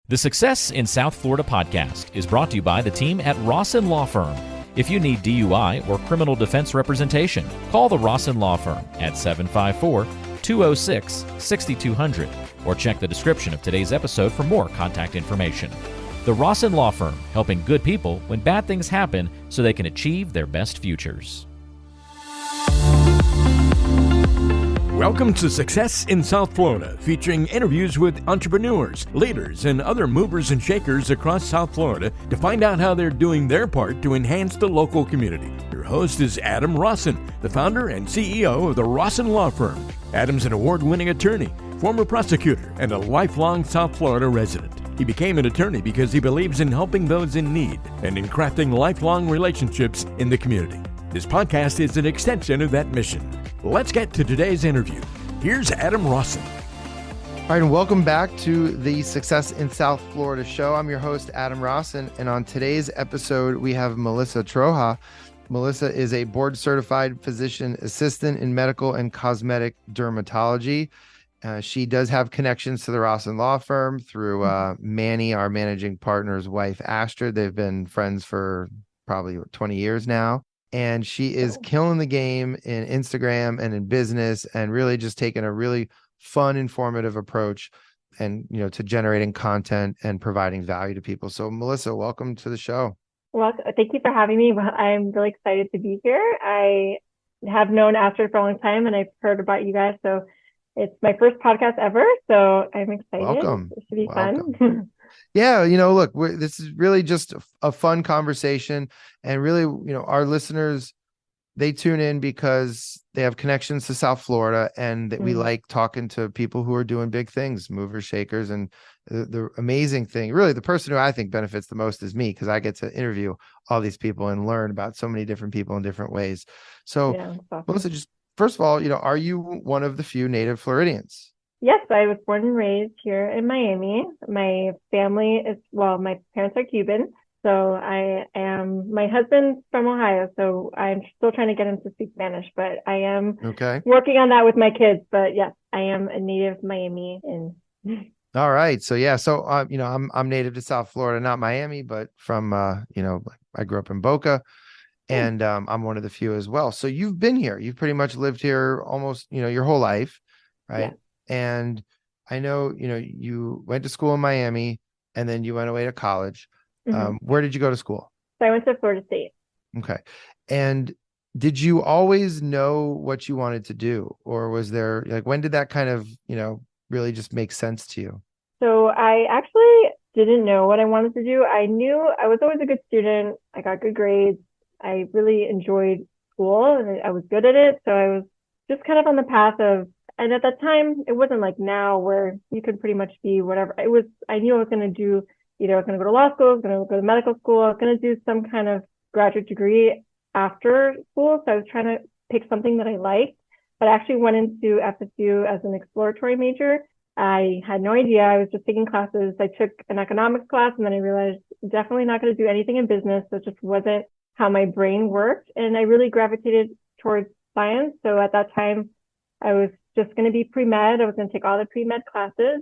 The Success in South Florida podcast is brought to you by the team at Rawson Law Firm. If you need DUI or criminal defense representation, call the Rawson Law Firm at 754-206-6200 or check the description of today's episode for more contact information. The Rawson Law Firm, helping good people when bad things happen so they can achieve their best futures. Welcome to Success in South Florida, featuring interviews with entrepreneurs, leaders, and other movers and shakers across South Florida to find out how they're doing their part to enhance the local community. Your host is Adam Rawson, the founder and CEO of the Rawson Law Firm. Adam's an award-winning attorney, former prosecutor, and a lifelong South Florida resident. He became an attorney because he believes in helping those in need and in crafting lifelong relationships in the community. This podcast is an extension of that mission. Let's get to today's interview. Here's Adam Rawson. All right, and welcome back to the Success in South Florida show. I'm your host, Adam Rawson, and on today's episode, we have Melissa Troha. Melissa is a board-certified physician assistant in medical and cosmetic dermatology. She does have connections to the Rawson Law Firm through Manny, our managing partner's wife, Astrid. They've been friends for probably 20 years now. And she is killing the game in Instagram and in business and really just taking a really fun, informative approach and, to generating content and providing value to people. So Melissa, welcome to the show. Well, thank you for having me. I'm really excited to be here. I have known Astrid for a long time and I've heard about you guys. So it's my first podcast ever. So I'm excited. Welcome. It should be fun. Yeah, look, this is really just a fun conversation. And really, our listeners, they tune in because they have connections to South Florida and that we like talking to people who are doing big things, movers, shakers. And the amazing thing, really, the person who I think benefits the most is me because I get to interview all these people and learn about so many different people in different ways. So, awesome. Melissa, just first of all, are you one of the few native Floridians? Yes, I was born and raised here in Miami. My family my parents are Cuban. So my husband's from Ohio. So I'm still trying to get him to speak Spanish, but I am working on that with my kids. But yes, I am a native Miami. All right. So I'm native to South Florida, not Miami, but from, I grew up in Boca. And I'm one of the few as well. So you've been here. You've pretty much lived here almost, your whole life, right? Yeah. And I know, you went to school in Miami and then you went away to college. Where did you go to school? So I went to Florida State. Okay. And did you always know what you wanted to do? Or was there, when did that kind of, really just make sense to you? So I actually didn't know what I wanted to do. I knew I was always a good student. I got good grades. I really enjoyed school and I was good at it. So I was just kind of on the path of, and at that time, it wasn't like now where you could pretty much be whatever. I knew I was going to do, I was going to go to law school, I was going to go to medical school, I was going to do some kind of graduate degree after school. So I was trying to pick something that I liked, but I actually went into FSU as an exploratory major. I had no idea. I was just taking classes. I took an economics class and then I realized definitely not going to do anything in business. That just wasn't how my brain worked. And I really gravitated towards science. So at that time, I was just going to be pre-med. I was going to take all the pre-med classes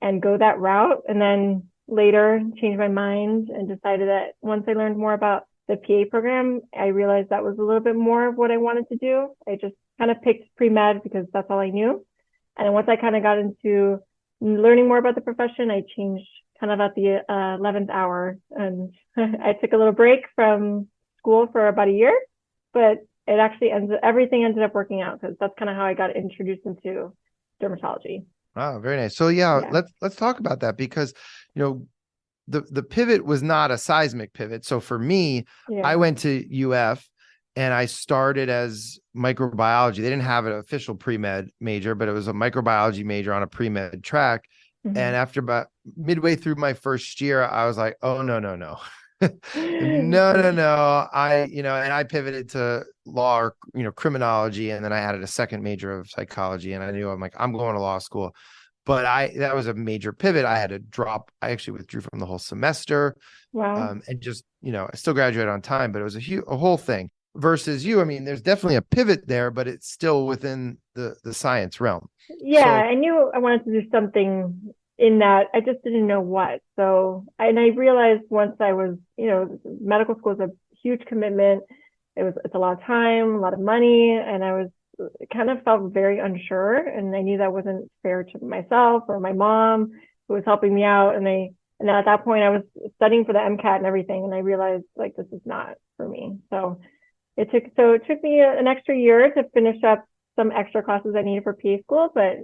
and go that route. And then later changed my mind and decided that once I learned more about the PA program, I realized that was a little bit more of what I wanted to do. I just kind of picked pre-med because that's all I knew. And then once I kind of got into learning more about the profession, I changed kind of at the 11th hour. And I took a little break from school for about a year, but it actually everything ended up working out because that's kind of how I got introduced into dermatology. Wow, very nice. So let's talk about that because, the pivot was not a seismic pivot. So for me, I went to UF and I started as microbiology. They didn't have an official pre-med major, but it was a microbiology major on a pre-med track. And after about midway through my first year, I was like, oh, no. No. I pivoted to law or, criminology. And then I added a second major of psychology. And I knew I'm going to law school. But that was a major pivot. I had to drop. I actually withdrew from the whole semester. Wow. And just, I still graduated on time, but it was a whole thing versus you. I mean, there's definitely a pivot there, but it's still within the science realm. Yeah. So, I knew I wanted to do something in that I just didn't know what. So, and I realized once I was, medical school is a huge commitment. It's a lot of time, a lot of money, and I was kind of felt very unsure, and I knew that wasn't fair to myself or my mom who was helping me out. And then at that point I was studying for the MCAT and everything, and I realized like this is not for me. So it took me an extra year to finish up some extra classes I needed for PA school, but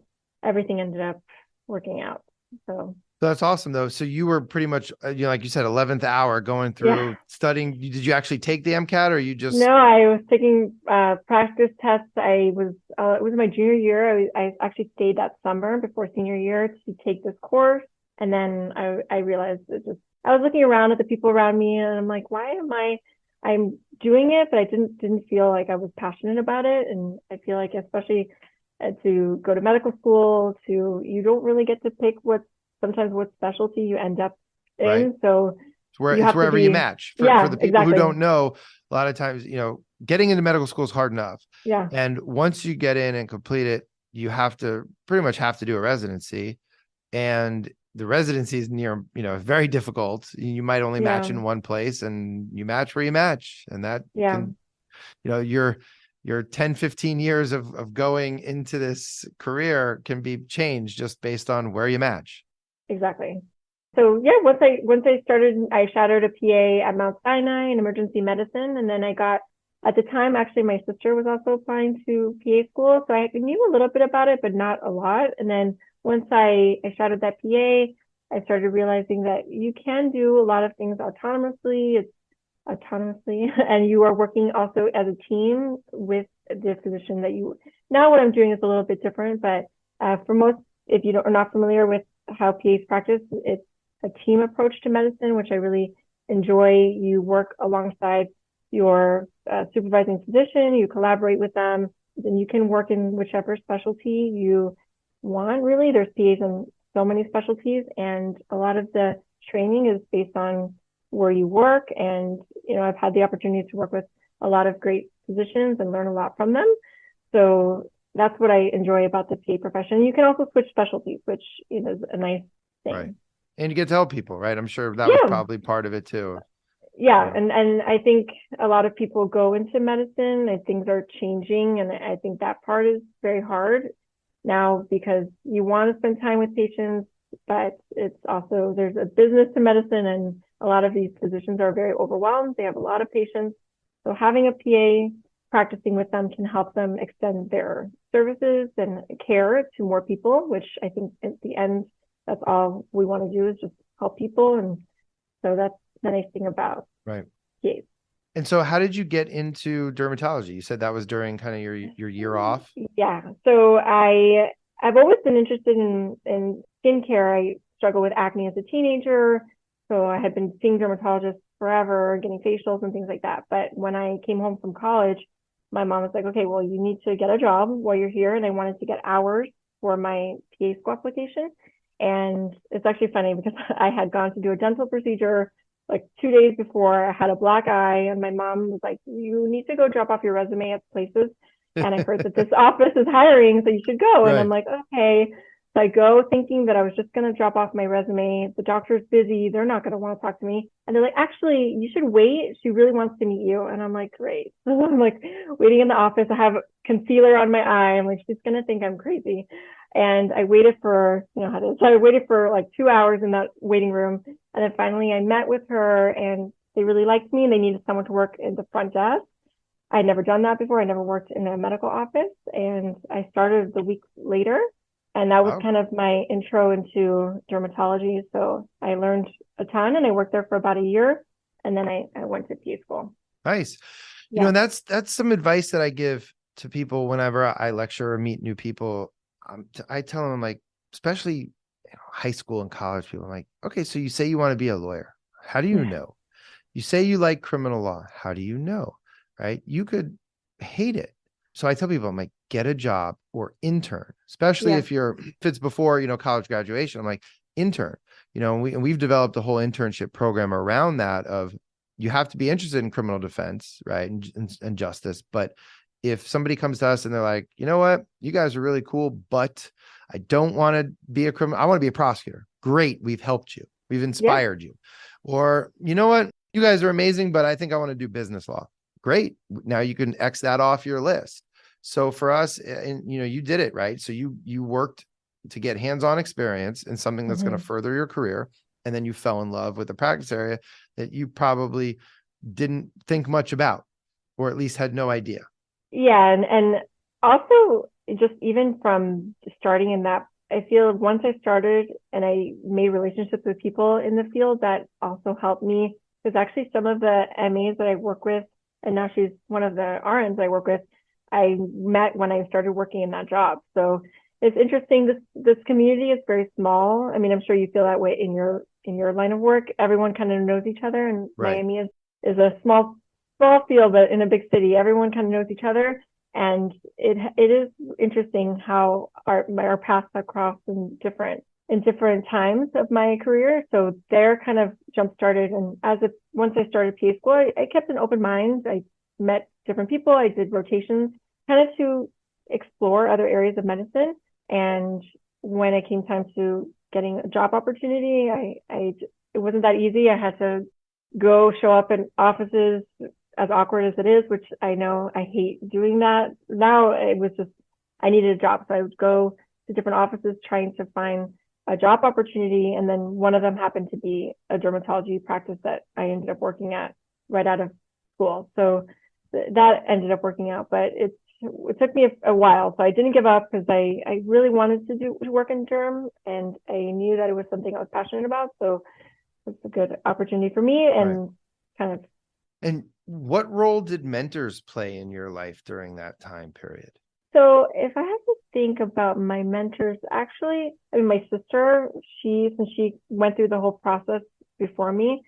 everything ended up working out. So that's awesome though. So you were pretty much, like you said, 11th hour going through studying. Did you actually take the MCAT or you just? No, I was taking practice tests. It was my junior year. I actually stayed that summer before senior year to take this course. And then I realized I was looking around at the people around me and I'm like, why am I'm doing it, but I didn't feel like I was passionate about it. And I feel like especially to go to medical school, you don't really get to pick sometimes what specialty you end up in. Right. So it's wherever you match. For the people exactly. who don't know, a lot of times, getting into medical school is hard enough. Yeah. And once you get in and complete it, you pretty much have to do a residency. And the residency is very difficult. You might only match in one place, and you match where you match. And that can, your 10, 15 years of going into this career can be changed just based on where you match. Exactly. So yeah, once I started, I shadowed a PA at Mount Sinai in emergency medicine. And then at the time, actually, my sister was also applying to PA school. So I knew a little bit about it, but not a lot. And then once I shadowed that PA, I started realizing that you can do a lot of things autonomously, and you are working also as a team with the physician now what I'm doing is a little bit different, but for most, if you are not familiar with how PAs practice, it's a team approach to medicine, which I really enjoy. You work alongside your supervising physician, you collaborate with them, then you can work in whichever specialty you want, really. There's PAs in so many specialties, and a lot of the training is based on where you work. And, I've had the opportunity to work with a lot of great physicians and learn a lot from them. So that's what I enjoy about the PA profession. You can also switch specialties, which is a nice thing. Right. And you get to help people, right? I'm sure that was probably part of it too. Yeah. And I think a lot of people go into medicine and things are changing. And I think that part is very hard now because you want to spend time with patients, but it's also, there's a business to medicine, and a lot of these physicians are very overwhelmed. They have a lot of patients. So having a PA practicing with them can help them extend their services and care to more people, which I think at the end, that's all we want to do is just help people. And so that's the nice thing about PAs. And so how did you get into dermatology? You said that was during kind of your year off. Yeah. So I've always been interested in skincare. I struggled with acne as a teenager. So I had been seeing dermatologists forever, getting facials and things like that. But when I came home from college, my mom was like, okay, well, you need to get a job while you're here. And I wanted to get hours for my PA school application. And it's actually funny because I had gone to do a dental procedure like 2 days before. I had a black eye, and my mom was like, you need to go drop off your resume at places. And I heard that this office is hiring, so you should go. And I'm like, okay. So I go thinking that I was just going to drop off my resume. The doctor's busy. They're not going to want to talk to me. And they're like, actually, you should wait. She really wants to meet you. And I'm like, great. So I'm like waiting in the office. I have concealer on my eye. I'm like, she's going to think I'm crazy. And I waited for, how it is. So I waited for like 2 hours in that waiting room. And then finally I met with her, and they really liked me, and they needed someone to work in the front desk. I'd never done that before. I never worked in a medical office, and I started the week later. And that was kind of my intro into dermatology. So I learned a ton, and I worked there for about a year, and then I went to PA school. Nice. And that's some advice that I give to people whenever I lecture or meet new people. I tell them, like, especially high school and college people, I'm like, okay, so you say you want to be a lawyer. How do you know? You say you like criminal law. How do you know? Right? You could hate it. So I tell people, I'm like, get a job or intern, especially if it's before, college graduation. I'm like, intern, we've developed a whole internship program around that of you have to be interested in criminal defense, right? And justice, but if somebody comes to us and they're like, you know what, you guys are really cool, but I don't want to be a criminal. I want to be a prosecutor. Great. We've helped you. We've inspired you. Or, you know what, you guys are amazing, but I think I want to do business law. Great. Now you can X that off your list. So for us, and you did it, right? So you worked to get hands-on experience in something that's going to further your career. And then you fell in love with a practice area that you probably didn't think much about, or at least had no idea. Yeah. And also just even from starting in that, I feel once I started and I made relationships with people in the field, that also helped me. Because actually some of the MAs that I work with, and now she's one of the RNs I work with, I met when I started working in that job. So it's interesting. This community is very small. I mean, I'm sure you feel that way in your line of work. Everyone kind of knows each other, and Miami is a small field, but in a big city, everyone kind of knows each other. And it is interesting how our paths have crossed in different times of my career. So they're kind of jump started. And once I started PA school, I kept an open mind. I met different people. I did rotations kind of to explore other areas of medicine. And when it came time to getting a job opportunity, it wasn't that easy. I had to show up in offices, as awkward as it is, which I know I hate doing that. Now it was just, I needed a job. So I would go to different offices trying to find a job opportunity. And then one of them happened to be a dermatology practice that I ended up working at right out of school. So that ended up working out, but it took me a while. So I didn't give up because I really wanted to work in derm, and I knew that it was something I was passionate about. So it's a good opportunity for me and kind of. And what role did mentors play in your life during that time period? So if I had to think about my mentors, actually, I mean, my sister, since she went through the whole process before me,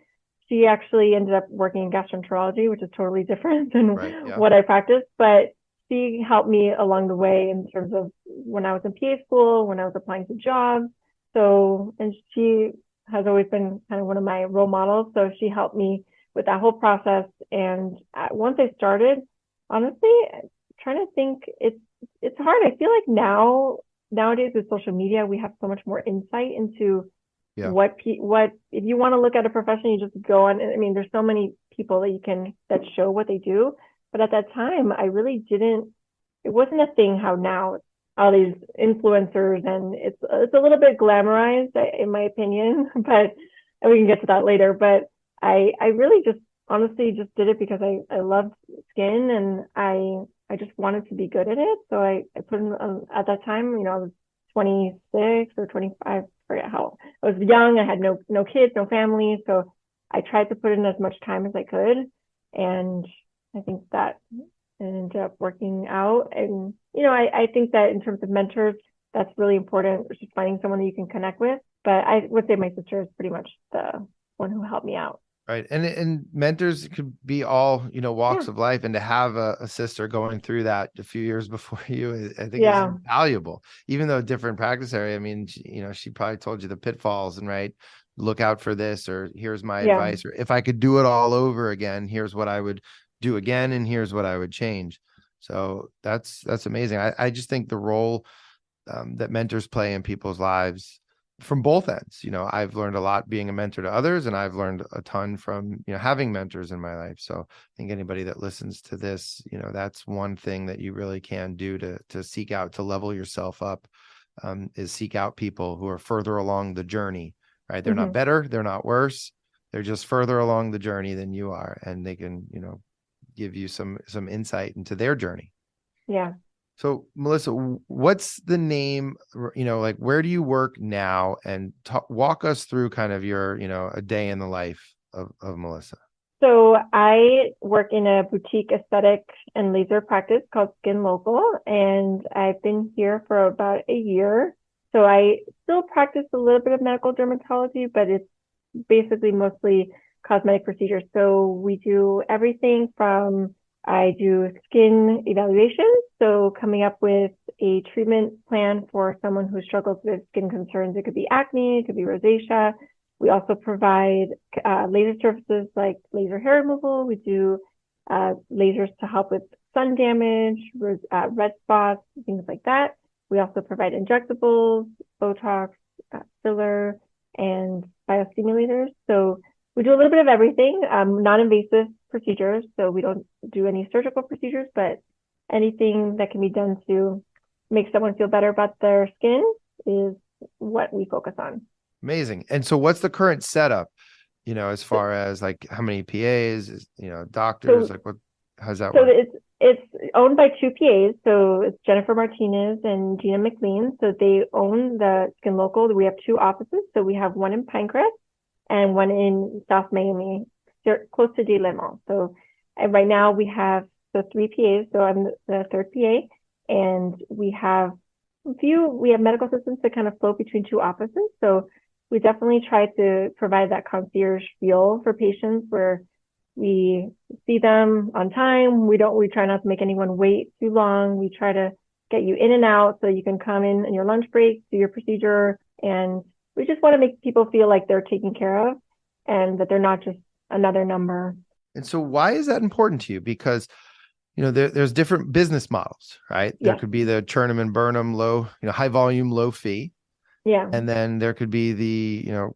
she actually ended up working in gastroenterology, which is totally different than what I practiced. But she helped me along the way in terms of when I was in PA school, when I was applying to jobs. So, and she has always been kind of one of my role models. So she helped me with that whole process. And once I started, honestly, trying to think, it's hard. I feel like nowadays with social media, we have so much more insight into what if you want to look at a profession, you just go on. I mean, there's so many people that show what they do. But at that time, I really didn't. It wasn't a thing. How now all these influencers, and it's a little bit glamorized, in my opinion. But we can get to that later. But I really just honestly just did it because I loved skin, and I just wanted to be good at it. So I put in, at that time, I was 26 or 25, I forget how. I was young, I had no kids, no family. So I tried to put in as much time as I could. And I think that ended up working out. And, I think that in terms of mentors, that's really important, just finding someone that you can connect with. But I would say my sister is pretty much the one who helped me out. Right. And mentors could be all, walks of life. And to have a sister going through that a few years before you, I think is valuable, even though different practice area. I mean, she probably told you the pitfalls and look out for this, or here's my advice, or if I could do it all over again, here's what I would do again. And here's what I would change. So that's amazing. I just think the role that mentors play in people's lives from both ends. I've learned a lot being a mentor to others, and I've learned a ton from, having mentors in my life. So I think anybody that listens to this, that's one thing that you really can do to seek out, to level yourself up, is seek out people who are further along the journey, right? They're not better. They're not worse. They're just further along the journey than you are. And they can, give you some insight into their journey. Yeah. So Melissa, what's the name, where do you work now, and walk us through kind of your, a day in the life of Melissa. So I work in a boutique aesthetic and laser practice called Skin Local, and I've been here for about a year. So I still practice a little bit of medical dermatology, but it's basically mostly cosmetic procedures. So we do everything from, I do skin evaluations, so coming up with a treatment plan for someone who struggles with skin concerns. It could be acne, it could be rosacea. We also provide laser services like laser hair removal. We do lasers to help with sun damage, red spots, things like that. We also provide injectables, Botox, filler, and biostimulators. So we do a little bit of everything, non-invasive procedures. So we don't do any surgical procedures, but anything that can be done to make someone feel better about their skin is what we focus on. Amazing. And so what's the current setup, as far as like how many PAs, doctors, like how's that work? So it's owned by two PAs. So it's Jennifer Martinez and Gina McLean. So they own the Skin Local. We have two offices. So we have one in Pinecrest and one in South Miami, close to De Limo. So right now we have the three PAs. So I'm the third PA, and we have medical assistants that kind of float between two offices. So we definitely try to provide that concierge feel for patients where we see them on time. We try not to make anyone wait too long. We try to get you in and out so you can come in your lunch break, do your procedure. And we just want to make people feel like they're taken care of and that they're not just another number. And so why is that important to you? Because, there's different business models, right? Yeah. There could be the churn 'em and burn 'em, low, high volume, low fee. Yeah. And then there could be the,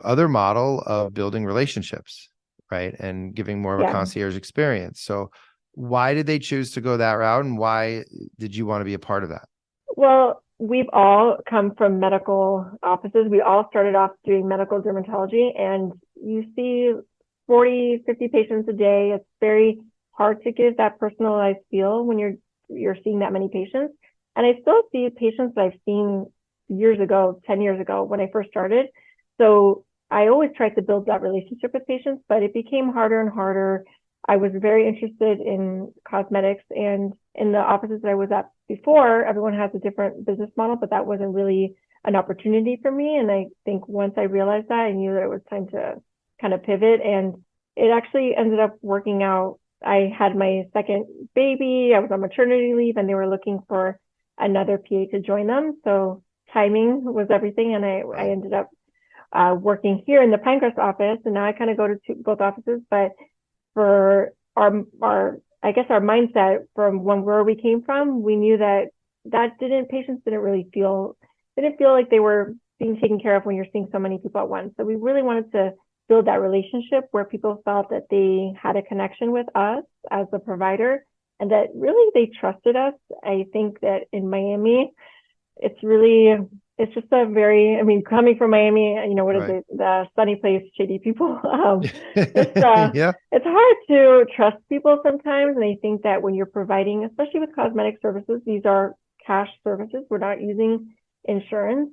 other model of building relationships, right? And giving more of a concierge experience. So why did they choose to go that route? And why did you want to be a part of that? Well, we've all come from medical offices. We all started off doing medical dermatology, and you see 40, 50 patients a day. It's very hard to give that personalized feel when you're seeing that many patients. And I still see patients that I've seen years ago, 10 years ago when I first started. So I always tried to build that relationship with patients, but it became harder and harder. I was very interested in cosmetics, and in the offices that I was at before, everyone has a different business model, but that wasn't really an opportunity for me. And I think once I realized that, I knew that it was time to kind of pivot, and it actually ended up working out. I had my second baby, I was on maternity leave, and they were looking for another PA to join them. So timing was everything. And I ended up working here in the Pinecrest office. And now I kind of go to both offices, but for our mindset from where we came from, we knew that patients didn't feel like they were being taken care of when you're seeing so many people at once. So we really wanted to build that relationship where people felt that they had a connection with us as a provider and that really they trusted us. I think that in Miami, it's just coming from Miami, what is it? The sunny place, shady people. It's hard to trust people sometimes. And I think that when you're providing, especially with cosmetic services, these are cash services. We're not using insurance.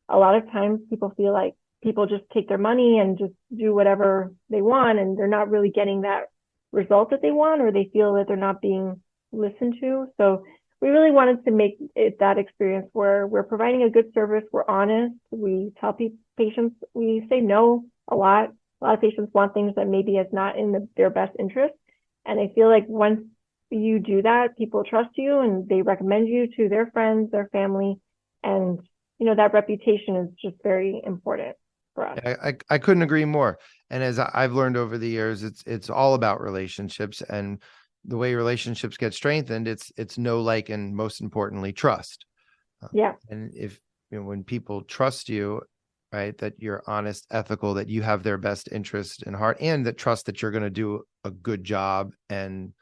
A lot of times people feel like people just take their money and just do whatever they want, and they're not really getting that result that they want, or they feel that they're not being listened to. So we really wanted to make it that experience where we're providing a good service. We're honest. We tell patients, we say no a lot. A lot of patients want things that maybe is not in their best interest. And I feel like once you do that, people trust you and they recommend you to their friends, their family. And, that reputation is just very important for us. I couldn't agree more. And as I've learned over the years, it's all about relationships, and the way relationships get strengthened, it's know, like, and most importantly, trust. And if when people trust you, right, that you're honest, ethical, that you have their best interest in heart, and that trust that you're going to do a good job and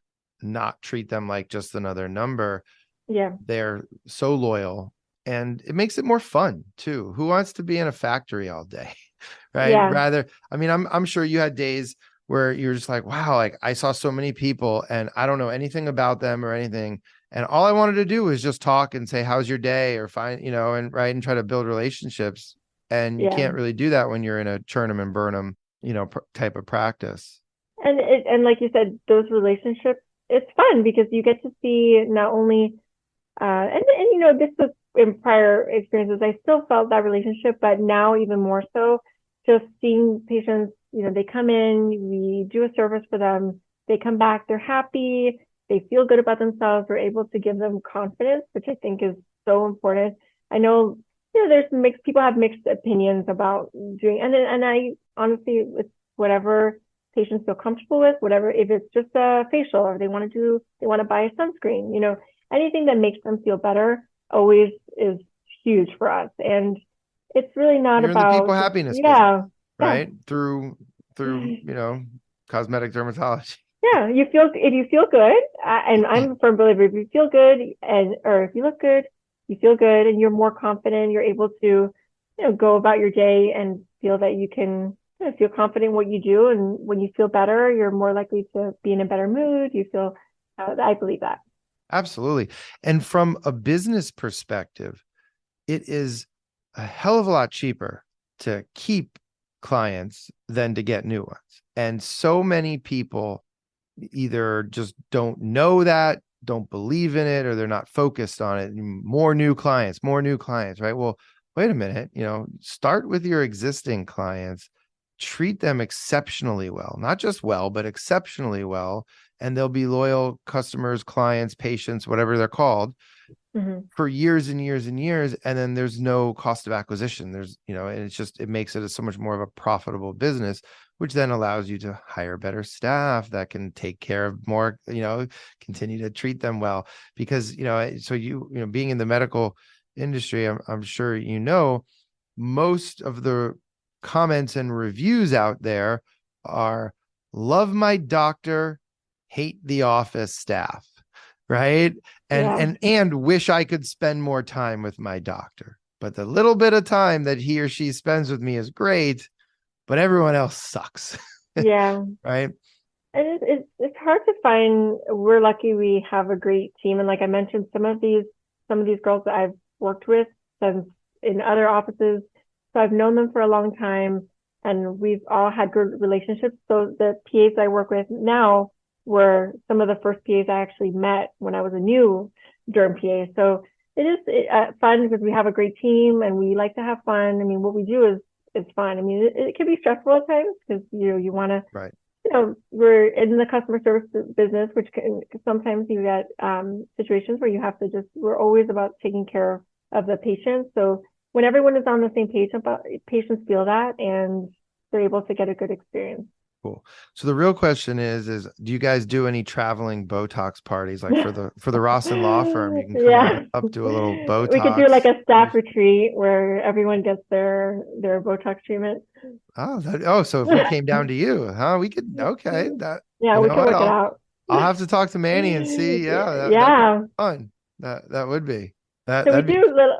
not treat them like just another number. They're so loyal, and it makes it more fun too. Who wants to be in a factory all day, right? I'm sure you had days where you're just like, wow, like I saw so many people and I don't know anything about them or anything. And all I wanted to do was just talk and say, how's your day? Or find, and try to build relationships. And you can't really do that when you're in a churn 'em and burn 'em, type of practice. And like you said, those relationships, it's fun because you get to see not only, this was in prior experiences, I still felt that relationship, but now even more so, just seeing patients, they come in, we do a service for them, they come back, they're happy, they feel good about themselves, we're able to give them confidence, which I think is so important. I know, there's people have mixed opinions about doing, and I honestly, it's whatever patients feel comfortable with, whatever, if it's just a facial or they want to buy a sunscreen, anything that makes them feel better always is huge for us. And it's really not You're in the people about, happiness business, yeah, right? Through cosmetic dermatology. yeah. If you feel good, and I'm a firm believer, if you feel good or if you look good, you feel good and you're more confident, you're able to, go about your day and feel that you can feel confident in what you do. And when you feel better, you're more likely to be in a better mood. I believe that. Absolutely. And from a business perspective, it is a hell of a lot cheaper to keep clients than to get new ones. And so many people either just don't know that, don't believe in it, or they're not focused on it. More new clients, right? Well, wait a minute, start with your existing clients, treat them exceptionally well, not just well, but exceptionally well. And they'll be loyal customers, clients, patients, whatever they're called, for years and years and years. And then there's no cost of acquisition. There's, and it makes it so much more of a profitable business, which then allows you to hire better staff that can take care of more, continue to treat them well. Because, so being in the medical industry, I'm sure, most of the comments and reviews out there are love my doctor, hate the office staff, right? And wish I could spend more time with my doctor. But the little bit of time that he or she spends with me is great, but everyone else sucks. Yeah. Right. And it's hard to find. We're lucky we have a great team. And like I mentioned, some of these girls that I've worked with since in other offices, so I've known them for a long time and we've all had good relationships. So the PAs I work with now were some of the first PAs I actually met when I was a new derm PA. So it is fun because we have a great team and we like to have fun. I mean, what we do is fun. I mean, it can be stressful at times because, you want to, right. We're in the customer service business, which can sometimes you get situations where you have to we're always about taking care of the patient. So when everyone is on the same page about patients feel that and they're able to get a good experience. Cool. So the real question is do you guys do any traveling Botox parties like for the Rawson Law Firm? You can come on up, do a little Botox. We could do like a staff retreat where everyone gets their Botox treatment. So if we came down to you, we could, okay. We can work it out. I'll have to talk to Manny and see. That'd be fun. That would be. So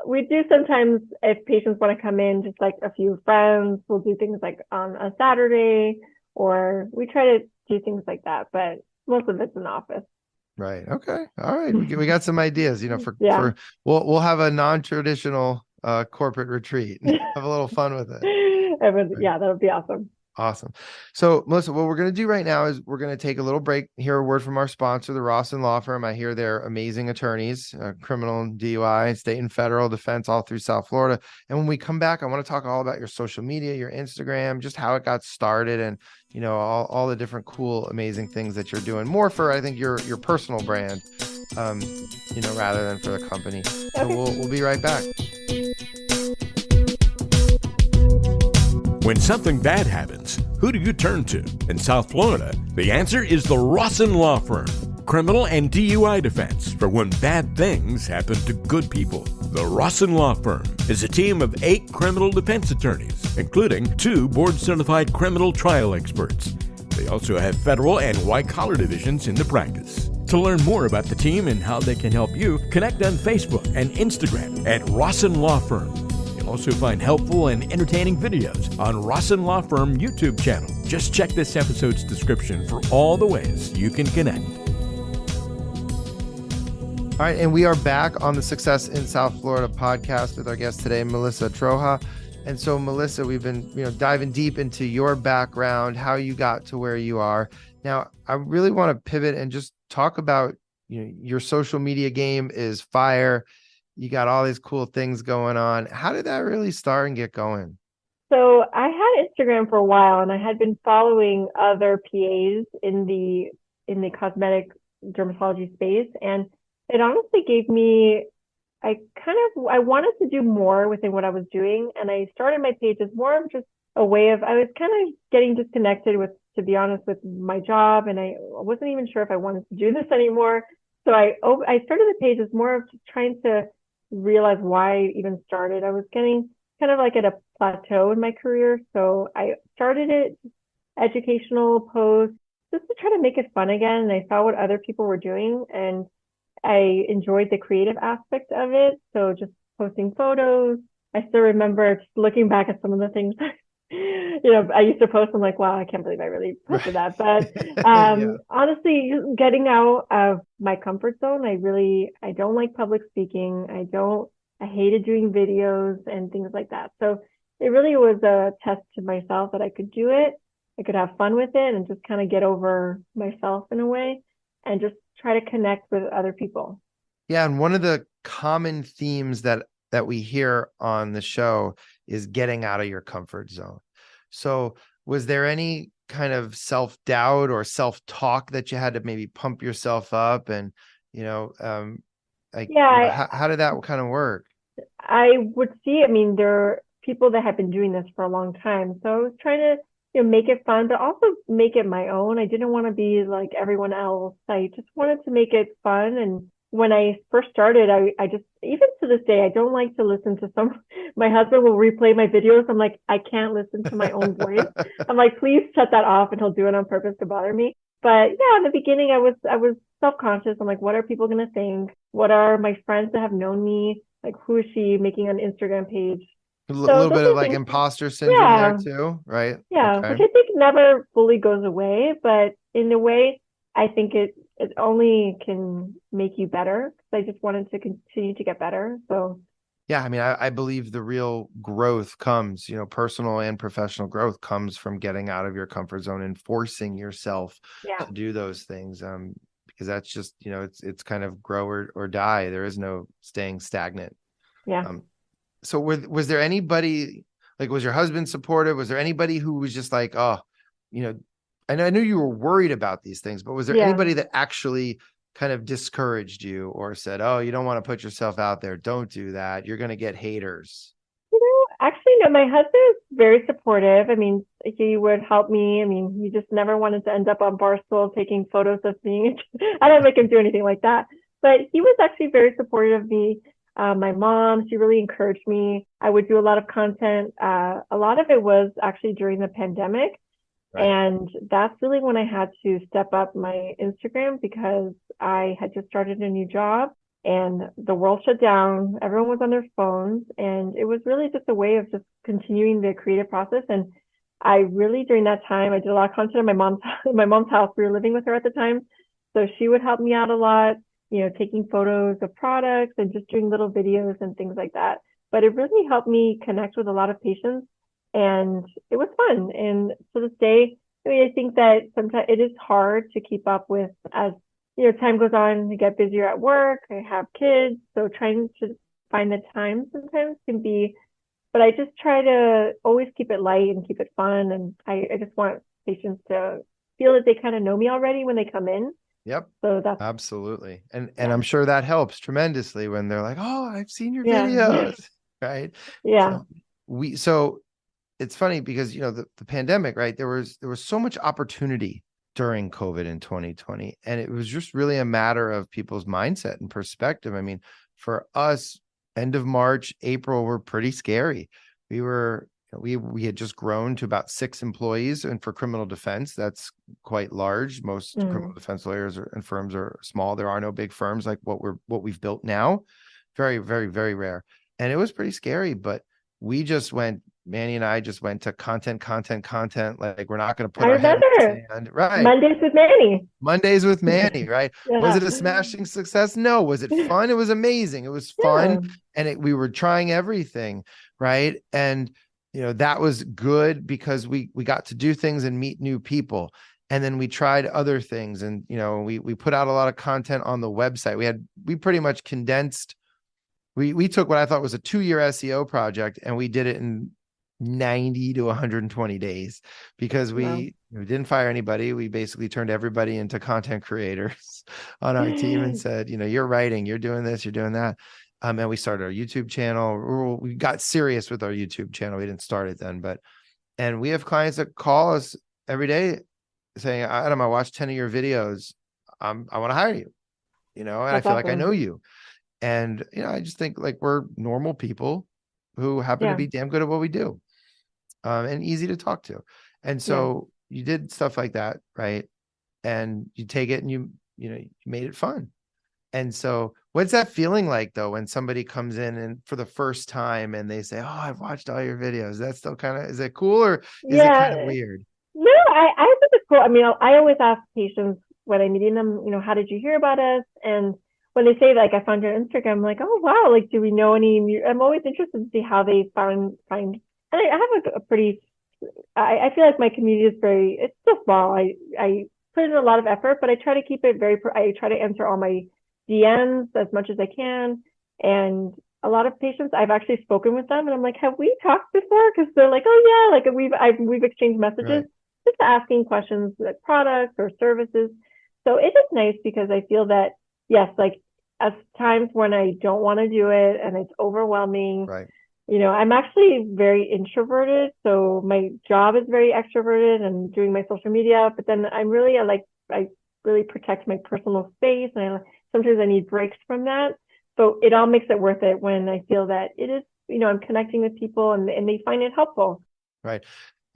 we do sometimes, if patients want to come in, just like a few friends, we'll do things like on a Saturday, or we try to do things like that, but most of it's in the office. Right. Okay. All right. We got some ideas, we'll have a non-traditional corporate retreat. Have a little fun with it. Yeah, that would be awesome. Awesome. So, Melissa, what we're going to do right now is we're going to take a little break, hear a word from our sponsor, the Rawson Law Firm. I hear they're amazing attorneys, criminal and DUI, state and federal defense, all through South Florida. And when we come back, I want to talk all about your social media, your Instagram, just how it got started, and all the different cool, amazing things that you're doing. More for, I think, your personal brand, rather than for the company. So we'll be right back. When something bad happens, who do you turn to? In South Florida, the answer is the Rawson Law Firm. Criminal and DUI defense for when bad things happen to good people. The Rawson Law Firm is a team of 8 criminal defense attorneys, including 2 board-certified criminal trial experts. They also have federal and white-collar divisions in the practice. To learn more about the team and how they can help you, connect on Facebook and Instagram at Rawson Law Firm. Also find helpful and entertaining videos on Rawson Law Firm YouTube channel. Just check this episode's description for all the ways you can connect. All right, and we are back on the Success in South Florida podcast with our guest today, Melissa Troha. And so, Melissa, we've been diving deep into your background, how you got to where you are. Now, I really want to pivot and just talk about your social media game is fire. You got all these cool things going on. How did that really start and get going? So I had Instagram for a while, and I had been following other PAs in the cosmetic dermatology space, and it honestly gave me, I wanted to do more within what I was doing, and I started my page as more of just a way of, I was kind of getting disconnected with, to be honest, with my job. And I wasn't even sure if I wanted to do this anymore. So I started the page as more of just trying to realize why I even started. I was getting kind of like at a plateau in my career. So I started it, educational posts, just to try to make it fun again. And I saw what other people were doing and I enjoyed the creative aspect of it. So just posting photos. I still remember just looking back at some of the things, I used to post. I'm like, wow, I can't believe I really posted that. But Yeah. honestly, just getting out of my comfort zone. I don't like public speaking. I hated doing videos and things like that. So it really was a test to myself that I could do it. I could have fun with it and just kind of get over myself in a way and just try to connect with other people. Yeah, and one of the common themes that we hear on the show is getting out of your comfort zone. So, was there any kind of self-doubt or self-talk that you had to maybe pump yourself up and, how did that kind of work? I would see, I mean, there are people that have been doing this for a long time. So I was trying to, make it fun, but also make it my own. I didn't want to be like everyone else. I just wanted to make it fun. And when I first started, I just, even to this day, I don't like to listen to my husband will replay my videos. I'm like, I can't listen to my own voice. I'm like, please shut that off. And he'll do it on purpose to bother me. But yeah, in the beginning, I was self-conscious. I'm like, what are people going to think? What are my friends that have known me? Like, who is she making an Instagram page? A little bit of like imposter syndrome there too, right? Yeah, Okay. which I think never fully goes away, but in a way, I think it only can make you better. I just wanted to continue to get better. So yeah, I mean, I believe the real growth comes, personal and professional growth comes from getting out of your comfort zone and forcing yourself to do those things. Because that's just, it's kind of grow or die. There is no staying stagnant. Yeah. So was there anybody, like, was your husband supportive? Was there anybody who was just like, oh, I knew you were worried about these things, but was there anybody that actually kind of discouraged you or said, oh, you don't want to put yourself out there. Don't do that. You're going to get haters. Actually, no, my husband is very supportive. I mean, he would help me. I mean, he just never wanted to end up on Barstool taking photos of me. I don't make him do anything like that, but he was actually very supportive of me. My mom, she really encouraged me. I would do a lot of content. A lot of it was actually during the pandemic. Right. And that's really when I had to step up my Instagram because I had just started a new job and the world shut down. Everyone was on their phones. And it was really just a way of just continuing the creative process. And I really, during that time, I did a lot of content in my mom's house. We were living with her at the time. So she would help me out a lot. Taking photos of products and just doing little videos and things like that. But it really helped me connect with a lot of patients and it was fun. And to this day, I mean, I think that sometimes it is hard to keep up with as, time goes on, I get busier at work, I have kids. So trying to find the time sometimes can be, but I just try to always keep it light and keep it fun. And I just want patients to feel that they kind of know me already when they come in. Yep. So that's absolutely. And I'm sure that helps tremendously when they're like, oh, I've seen your videos. Right. Yeah. So it's funny because, the pandemic, right. There was so much opportunity during COVID in 2020. And it was just really a matter of people's mindset and perspective. I mean, for us, end of March, April were pretty scary. We had just grown to about 6 employees, and for criminal defense, that's quite large. Most criminal defense lawyers and firms are small. There are no big firms like what we've built now. Very, very, very rare. And it was pretty scary, but Manny and I just went to content. Like, we're not going to put our head in the sand. Right. Mondays with Manny, right? Yeah. Was it a smashing success? No. Was it fun? It was amazing. It was fun. And we were trying everything. Right. And that was good because we got to do things and meet new people. And then we tried other things and, we put out a lot of content on the website. We pretty much condensed. We took what I thought was a 2-year SEO project and we did it in 90 to 120 days because we didn't fire anybody. We basically turned everybody into content creators on our team and said, you're writing, you're doing this, you're doing that. And we started our YouTube channel. We got serious with our YouTube channel. We didn't start it then, but And we have clients that call us every day saying, Adam, I watched 10 of your videos. I want to hire you, and I That's feel like I know awesome. you. And, I just think like we're normal people who happen to Yeah. be damn good at what we do, and easy to talk to. And Yeah. so you did stuff like that, right? And you take it and you made it fun. And so what's that feeling like though, when somebody comes in and for the first time and they say, oh, I've watched all your videos. Is that still is it cool or is it kind of Yeah. weird? No, I think it's cool. I mean, I always ask patients when I'm meeting them, how did you hear about us? And when they say like I found your Instagram, I'm like, oh wow, like do we know any? I'm always interested to see how they find. And I have a pretty. I feel like my community is it's still small. I put in a lot of effort, but I try to keep it I try to answer all my DMs as much as I can. And a lot of patients, I've actually spoken with them, and I'm like, have we talked before? Because they're like, oh yeah, like we've exchanged messages, Right. just asking questions like products or services. So it is nice because I feel that yes, like at times when I don't want to do it and it's overwhelming, Right. I'm actually very introverted, so my job is very extroverted and doing my social media, but then I really protect my personal space, and sometimes I need breaks from that. So it all makes it worth it when I feel that it is, I'm connecting with people and they find it helpful. Right.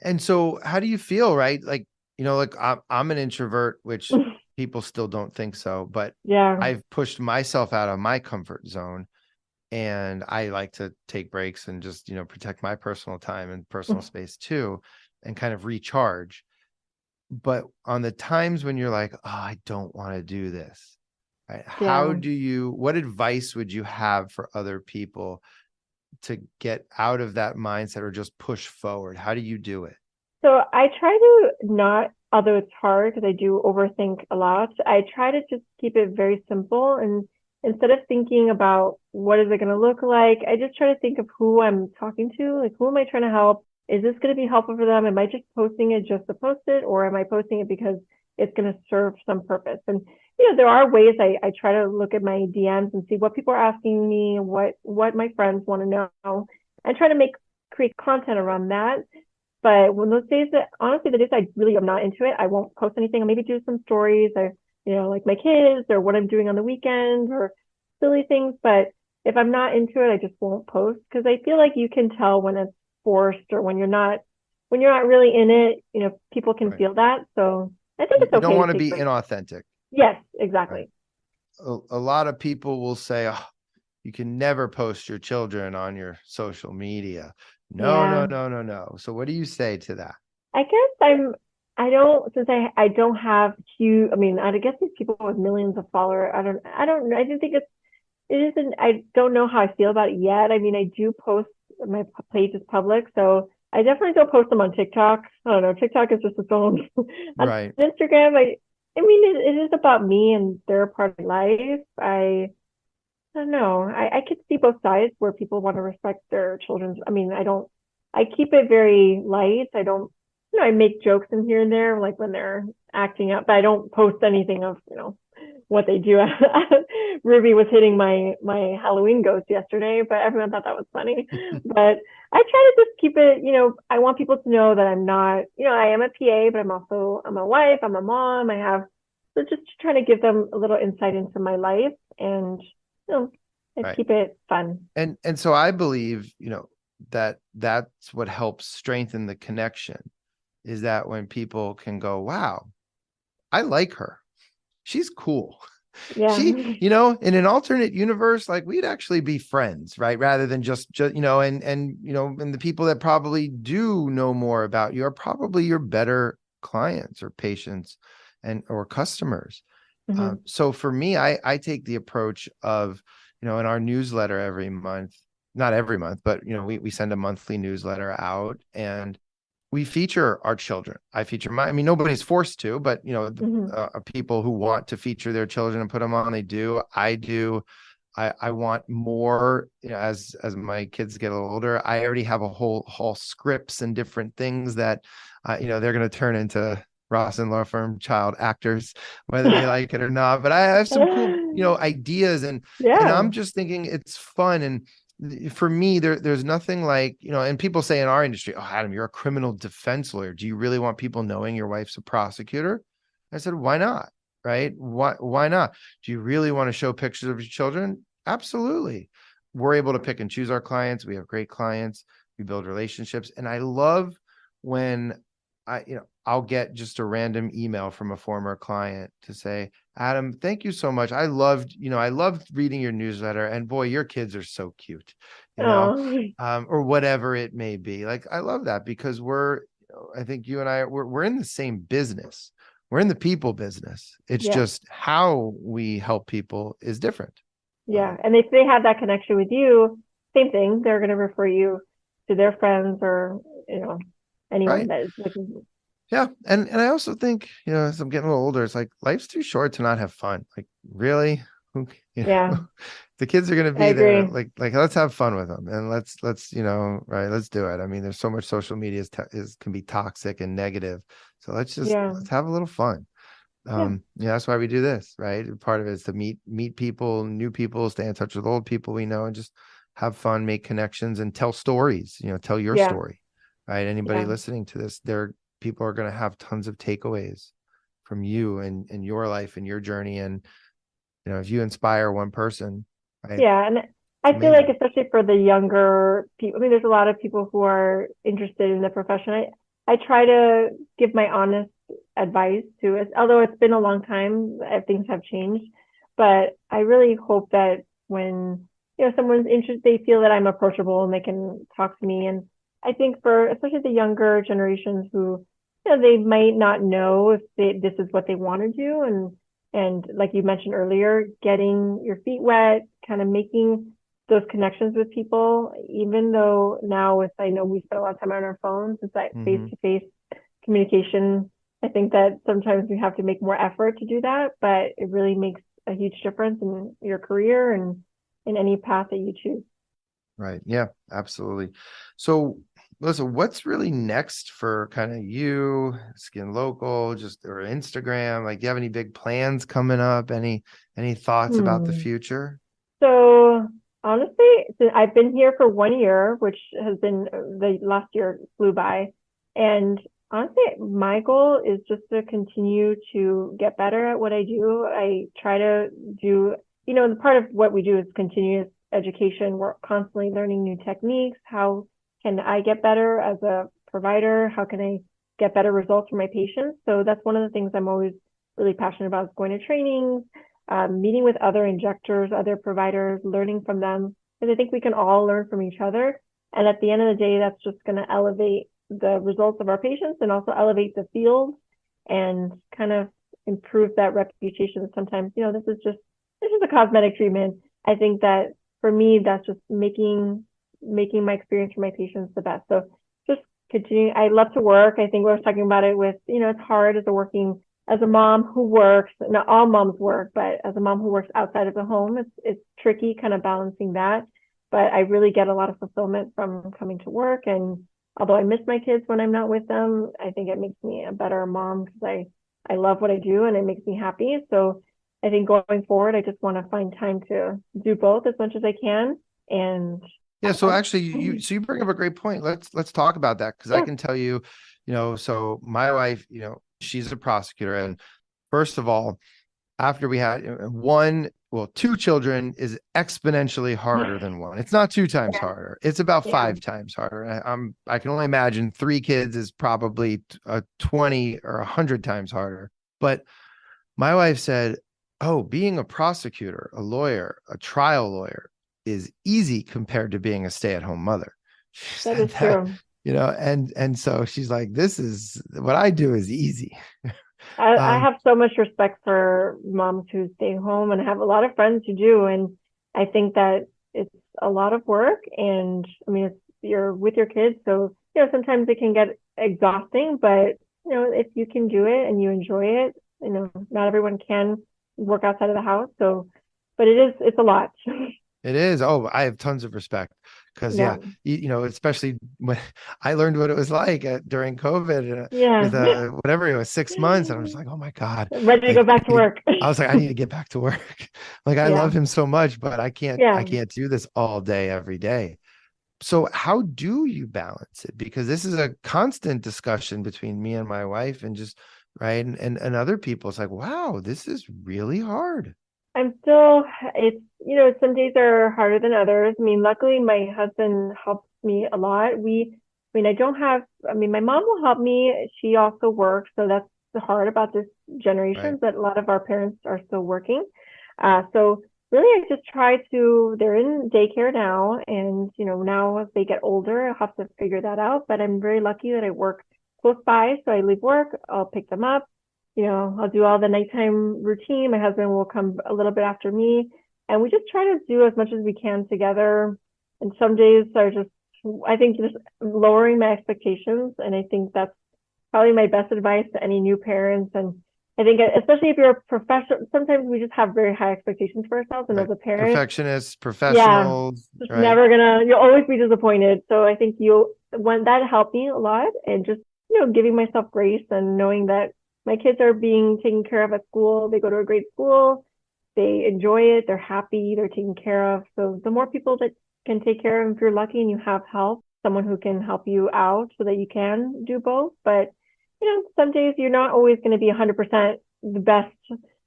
And so how do you feel, right? Like, like I'm an introvert, which people still don't think so, but Yeah. I've pushed myself out of my comfort zone, and I like to take breaks and just, protect my personal time and personal space too, and kind of recharge. But on the times when you're like, oh, I don't want to do this, right? Yeah. What advice would you have for other people to get out of that mindset or just push forward? How do you do it? So I try to not, although it's hard because I do overthink a lot, I try to just keep it very simple. And instead of thinking about what is it going to look like, I just try to think of who I'm talking to, like who am I trying to help? Is this going to be helpful for them? Am I just posting it just to post it, or am I posting it because it's going to serve some purpose? And there are ways I try to look at my DMs and see what people are asking me, what my friends want to know, and try to create content around that. But when those days that honestly, the days I really am not into it, I won't post anything. I'll maybe do some stories or, like my kids or what I'm doing on the weekend or silly things. But if I'm not into it, I just won't post because I feel like you can tell when it's forced or when you're not really in it, people can Right. feel that. So I think it's You don't okay to want to take be breaks. inauthentic. Yes, Right. exactly. A lot of people will say, oh, you can never post your children on your social media. No, no, Yeah. no, no, no. So what do you say to that? I guess I don't, since I don't have huge, I mean, I guess these people with millions of followers, I don't think it isn't, I don't know how I feel about it yet. I mean, I do post, my page is public, so I definitely don't post them on TikTok. I don't know. TikTok is just its own. On Right. Instagram, I mean, it is about me and their part of life. I don't know. I could see both sides where people want to respect their children's. I mean, I keep it very light. I don't, I make jokes in here and there, like when they're acting up, but I don't post anything of, what they do. Ruby was hitting my Halloween ghost yesterday, but everyone thought that was funny. But I try to just keep it, I want people to know that I'm not, I am a PA, but I'm a wife, I'm a mom. So just trying to give them a little insight into my life and, I Right. keep it fun. And so I believe, that's what helps strengthen the connection, is that when people can go, wow, I like her. She's cool. Yeah. In an alternate universe, like we'd actually be friends, right? Rather than just, and the people that probably do know more about you are probably your better clients or patients or customers. Mm-hmm. So for me, I take the approach of, in our newsletter every month, not every month, but, we send a monthly newsletter out and we feature our children. I feature nobody's forced to, but, Mm-hmm. people who want to feature their children and put them on, they do. I do. I want more, as my kids get a little older, I already have a whole scripts and different things that, they're going to turn into Ross and Law Firm child actors, whether they like it or not. But I have some cool, ideas, and Yeah. I'm just thinking it's fun. And for me, there's nothing like, and people say in our industry, oh, Adam, you're a criminal defense lawyer. Do you really want people knowing your wife's a prosecutor? I said, why not? Right? Why not? Do you really want to show pictures of your children? Absolutely. We're able to pick and choose our clients. We have great clients. We build relationships. And I love when I'll get just a random email from a former client to say, Adam, thank you so much. I loved reading your newsletter, and boy, your kids are so cute, Oh, or whatever it may be. Like, I love that because I think you and we're in the same business. We're in the people business. It's yeah. just how we help people is different. Yeah. And if they have that connection with you, same thing. They're going to refer you to their friends or, anyone Right. that is looking. Yeah. And I also think, as I'm getting a little older, it's like life's too short to not have fun. Like, really? Yeah, The kids are going to I be there. agree. Like, let's have fun with them, and let's, right. Let's do it. I mean, there's so much social media can be toxic and negative. So let's Yeah. have a little fun. Yeah. That's why we do this, right? Part of it is to meet people, new people, stay in touch with old people we know, and just have fun, make connections, and tell stories. Tell your Yeah. story, right? Anybody Yeah. listening to this, people are going to have tons of takeaways from you and your life and your journey. And if you inspire one person, right? Yeah. And I feel like, Amazing. especially for the younger people, I mean, there's a lot of people who are interested in the profession. I try to give my honest advice to it, although it's been a long time, things have changed. But I really hope that when, someone's interested, they feel that I'm approachable and they can talk to me. And I think for especially the younger generations who, they might not know if this is what they want to do. And like you mentioned earlier, getting your feet wet, kind of making those connections with people, even though now I know we spend a lot of time on our phones, it's that face-to-face communication. I think that sometimes we have to make more effort to do that, but it really makes a huge difference in your career and in any path that you choose. Right. Yeah, absolutely. So, listen, what's really next for kind of you, Skin Local, or Instagram? Like, do you have any big plans coming up? Any thoughts about the future? So honestly, I've been here for 1 year, which has been the last year flew by. And honestly, my goal is just to continue to get better at what I do. I try to do, the part of what we do is continuous education. We're constantly learning new techniques. How can I get better as a provider? How can I get better results for my patients? So that's one of the things I'm always really passionate about, is going to trainings, meeting with other injectors, other providers, learning from them, because I think we can all learn from each other. And at the end of the day, that's just going to elevate the results of our patients and also elevate the field and kind of improve that reputation. Sometimes, this is a cosmetic treatment. I think that for me, that's just making my experience for my patients the best. So just continuing. I love to work. I think we were talking about it with, it's hard as a mom who works. Not all moms work, but as a mom who works outside of the home, it's tricky kind of balancing that. But I really get a lot of fulfillment from coming to work. And although I miss my kids when I'm not with them, I think it makes me a better mom because I love what I do and it makes me happy. So I think going forward, I just want to find time to do both as much as I can. And yeah, so actually you bring up a great point. Let's talk about that, because I can tell you, so my wife, she's a prosecutor, and first of all, after we had two children is exponentially harder than one. It's not 2 times harder. It's about 5 times harder. I can only imagine 3 kids is probably 20 or 100 times harder. But my wife said, oh, being a prosecutor, a lawyer, a trial lawyer is easy compared to being a stay-at-home mother. That is true. And so she's like, this is what I do is easy. I have so much respect for moms who stay home, and I have a lot of friends who do. And I think that it's a lot of work. And I mean, you're with your kids. So, sometimes it can get exhausting, but, if you can do it and you enjoy it, not everyone can work outside of the house. So, but it's a lot. It is. Oh, I have tons of respect because Yeah. especially when I learned what it was like during COVID Yeah. with whatever it was, 6 months, and I'm just like, oh my God, Ready to like go back to work. I was like, I need to get back to work. Like I Yeah. love him so much, but I Yeah. can't do this all day, every day. So how do you balance it? Because this is a constant discussion between me and my wife and just right and other people. It's like, wow, this is really hard. I'm still, some days are harder than others. I mean, luckily my husband helps me a lot. My mom will help me. She also works. So that's the hard about this Right. generation, that a lot of our parents are still working. So really I just try to, they're in daycare now. And, now as they get older, I'll have to figure that out. But I'm very lucky that I work close by. So I leave work, I'll pick them up. I'll do all the nighttime routine. My husband will come a little bit after me, and we just try to do as much as we can together. And some days are just, I think, just lowering my expectations. And I think that's probably my best advice to any new parents. And I think, especially if you're a professional, sometimes we just have very high expectations for ourselves. And Right. as a parent, Perfectionists, yeah, professionals, it's right? never you'll always be disappointed. So I think when that helped me a lot, and just, giving myself grace and knowing that my kids are being taken care of at school. They go to a great school. They enjoy it. They're happy. They're taken care of. So the more people that can take care of them, if you're lucky and you have help, someone who can help you out so that you can do both. But, some days you're not always going to be 100% the best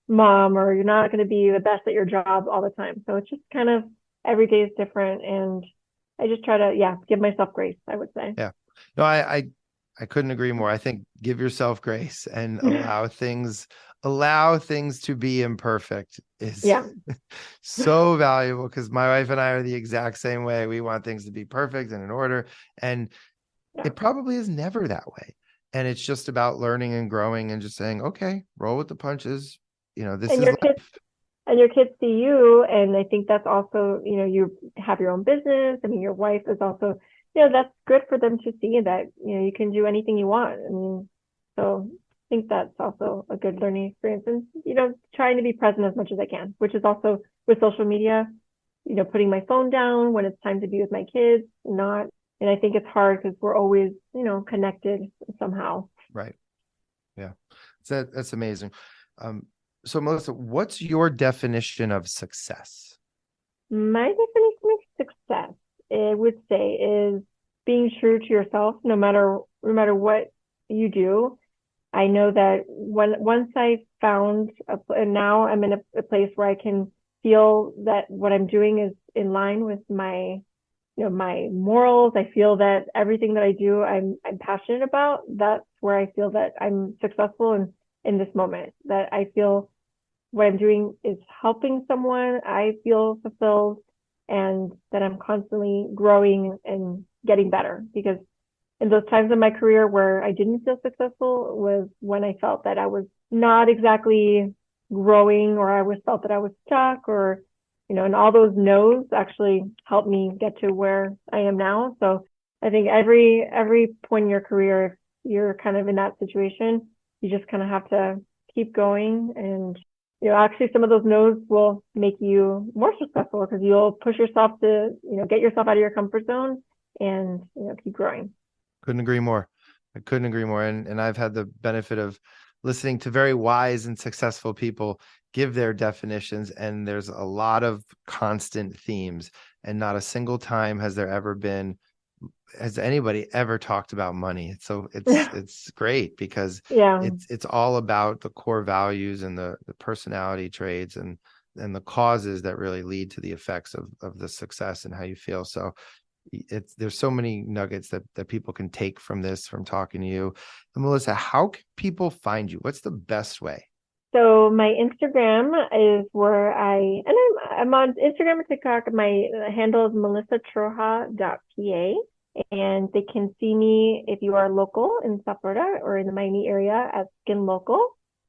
mom, or you're not going to be the best at your job all the time. So it's just kind of every day is different. And I just try to, give myself grace, I would say. Yeah. No, I couldn't agree more. I think give yourself grace and allow things to be imperfect is Yeah. so valuable, because my wife and I are the exact same way. We want things to be perfect and in order, and Yeah. it probably is never that way. And it's just about learning and growing and just saying, okay, roll with the punches. This And is your kids see you, and I think that's also, you have your own business. I mean, your wife is also, that's good for them to see that, you can do anything you want. I mean, so I think that's also a good learning experience. And, trying to be present as much as I can, which is also with social media, putting my phone down when it's time to be with my kids, not, and I think it's hard because we're always, connected somehow. right. Yeah. That's amazing. So Melissa, what's your definition of success? My definition of success, I would say, is being true to yourself, no matter what you do. I know that once I found and now I'm in a place where I can feel that what I'm doing is in line with my my morals. I feel that everything that I do, I'm passionate about. That's where I feel that I'm successful in this moment. That I feel what I'm doing is helping someone. I feel fulfilled, and that I'm constantly growing and getting better. Because in those times in my career where I didn't feel successful was when I felt that I was not exactly growing, or I felt that I was stuck, or, and all those no's actually helped me get to where I am now. So I think every point in your career, if you're kind of in that situation, you just kind of have to keep going. And actually some of those no's will make you more successful, because you'll push yourself to, get yourself out of your comfort zone and, keep growing. Couldn't agree more. I couldn't agree more. And I've had the benefit of listening to very wise and successful people give their definitions. And there's a lot of constant themes, and not a single time has anybody ever talked about money. So it's great, because Yeah. it's all about the core values and the personality traits and the causes that really lead to the effects of the success and how you feel. So there's so many nuggets that people can take from talking to you. And Melissa, how can people find you? What's the best way? So my Instagram is where I'm on Instagram and TikTok. My handle is melissatroha.pa. And they can see me if you are local in South Florida or in the Miami area at Skin Local.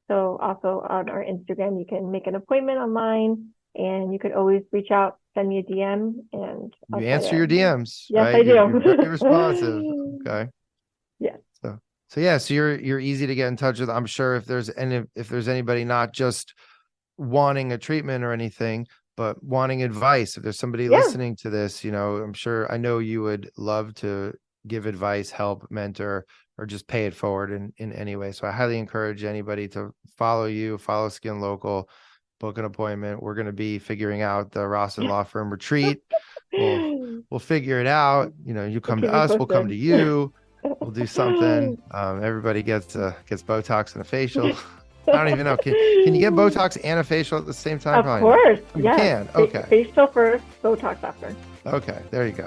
So also on our Instagram, you can make an appointment online, and you could always reach out, send me a DM, and You answer your DMs, Yes, right? I do. You're very responsive. Okay. Yes. So yeah, so you're easy to get in touch with. I'm sure if there's anybody not just wanting a treatment or anything, but wanting advice. If there's somebody Yeah. listening to this, I know you would love to give advice, help, mentor, or just pay it forward in any way. So I highly encourage anybody to follow you, follow Skin Local, book an appointment. We're going to be figuring out the Rawson Law Firm retreat. We'll figure it out. You come to us, we'll come to you. We'll do something. Everybody gets Botox and a facial. I don't even know. Can you get Botox and a facial at the same time? Of Probably course. not. You Yeah. can. Okay. Facial first, Botox after. Okay. There you go.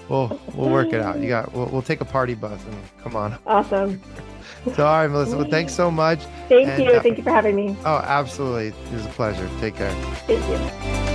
We'll work it out. We'll take a party bus and come on. Awesome. So, all right, Melissa. Well, thanks so much. Thank you. Thank you for having me. Oh, absolutely. It was a pleasure. Take care. Thank you.